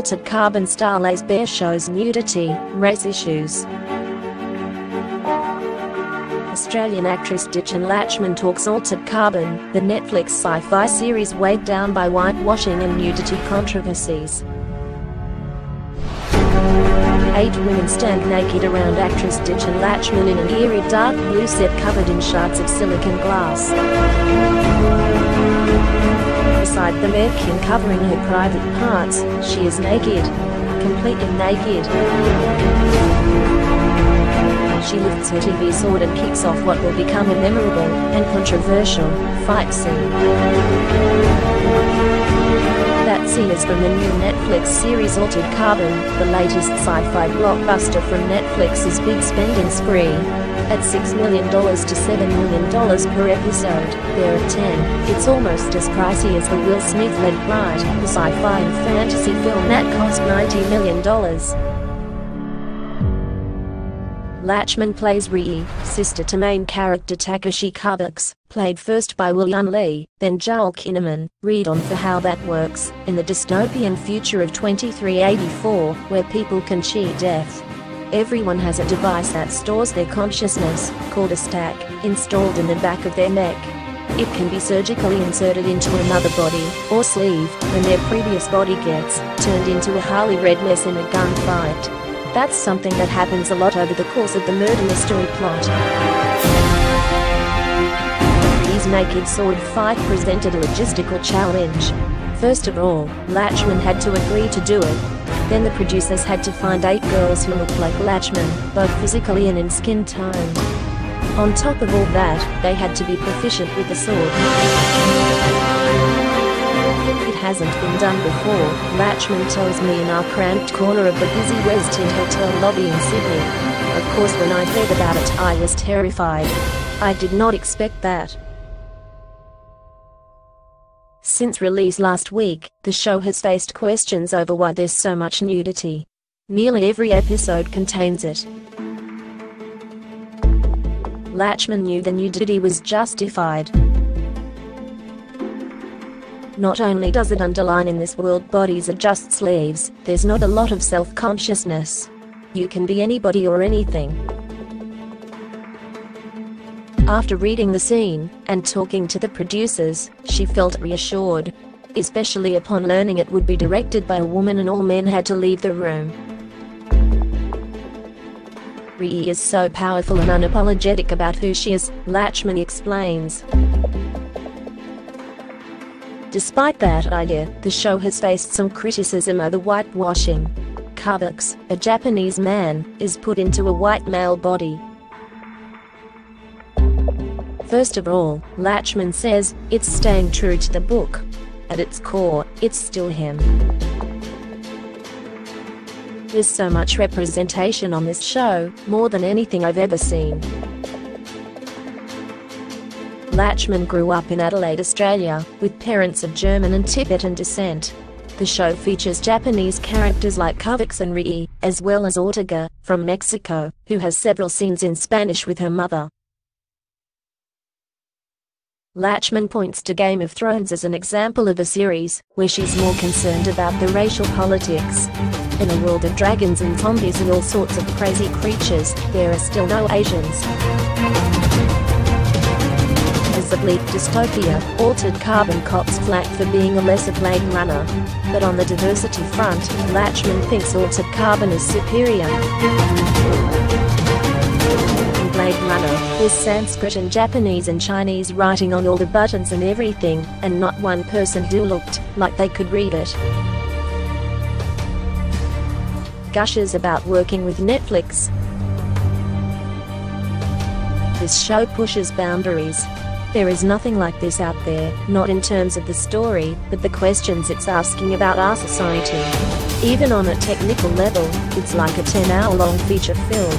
Altered Carbon star lays bare shows nudity, race issues. Australian actress Dichen Lachman talks Altered Carbon, the Netflix sci-fi series weighed down by whitewashing and nudity controversies. 8 women stand naked around actress Dichen Lachman in an eerie dark blue set covered in shards of silicon glass. Beside the mannequin covering her private parts, she is naked. Completely naked. She lifts her TV sword and kicks off what will become a memorable and controversial fight scene. That scene is from the new Netflix series Altered Carbon, the latest sci-fi blockbuster from Netflix's big spending spree. At $6 million to $7 million per episode, there are 10. It's almost as pricey as the Will Smith-led Bright, the sci-fi and fantasy film that cost $90 million. Lachman plays Rie, sister to main character Takashi Kabuks, played first by William Lee, then Joel Kinnaman. Read on for how that works, in the dystopian future of 2384, where people can cheat death. Everyone has a device that stores their consciousness, called a stack, installed in the back of their neck. It can be surgically inserted into another body, or sleeved, when their previous body gets turned into a Harley red mess in a gunfight. That's something that happens a lot over the course of the murder mystery plot. His naked sword fight presented a logistical challenge. First of all, Lachman had to agree to do it. Then the producers had to find 8 girls who looked like Lachman, both physically and in skin tone. On top of all that, they had to be proficient with the sword. It hasn't been done before, Lachman tells me in our cramped corner of the busy West End hotel lobby in Sydney. Of course, when I heard about it, I was terrified. I did not expect that. Since release last week, the show has faced questions over why there's so much nudity. Nearly every episode contains it. Lachman knew the nudity was justified. Not only does it underline in this world bodies are just slaves, there's not a lot of self-consciousness. You can be anybody or anything. After reading the scene, and talking to the producers, she felt reassured. Especially upon learning it would be directed by a woman and all men had to leave the room. Rie is so powerful and unapologetic about who she is, Lachman explains. Despite that idea, the show has faced some criticism over whitewashing. Kabuks, a Japanese man, is put into a white male body. First of all, Lachman says, it's staying true to the book. At its core, it's still him. There's so much representation on this show, more than anything I've ever seen. Lachman grew up in Adelaide, Australia, with parents of German and Tibetan descent. The show features Japanese characters like Kabuks and Rie, as well as Ortega, from Mexico, who has several scenes in Spanish with her mother. Lachman points to Game of Thrones as an example of a series where she's more concerned about the racial politics. In a world of dragons and zombies and all sorts of crazy creatures, there are still no Asians. As a bleak dystopia, Altered Carbon cops flack for being a lesser Blade Runner. But on the diversity front, Lachman thinks Altered Carbon is superior. In Blade Runner, there's Sanskrit and Japanese and Chinese writing on all the buttons and everything, and not one person who looked like they could read it. Gushes about working with Netflix. This show pushes boundaries. There is nothing like this out there, not in terms of the story, but the questions it's asking about our society. Even on a technical level, it's like a 10-hour-long feature film.